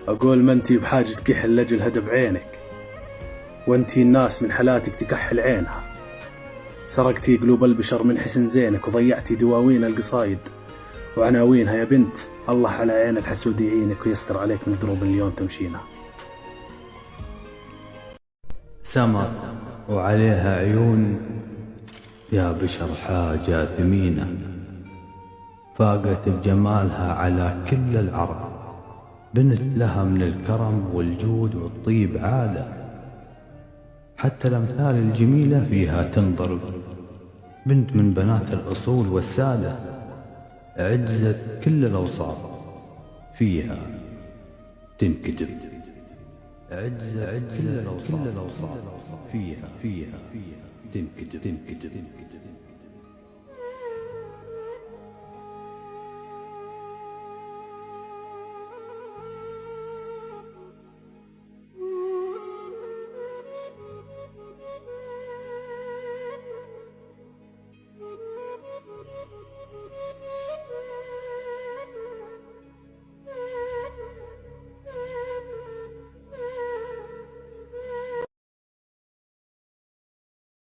أقول ما انتي بحاجة كحل لجل هدى بعينك، وانتي الناس من حالاتك تكحل عينها. سرقتي قلوب البشر من حسن زينك، وضيعتي دواوين القصايد وعناوينها. يا بنت الله على عين الحسود يعينك ويستر عليك من دروب اليوم تمشينها. سمر وعليها عيون يا بشر حاجة ثمينة، فاقت بجمالها على كل العرب، بنت لها من الكرم والجود والطيب عالة، حتى الأمثال الجميلة فيها تنضرب، بنت من بنات الأصول والسادة، عجزت كل الأوصاف فيها تنكتب، عجزت كل الأوصاف فيها تنكتب.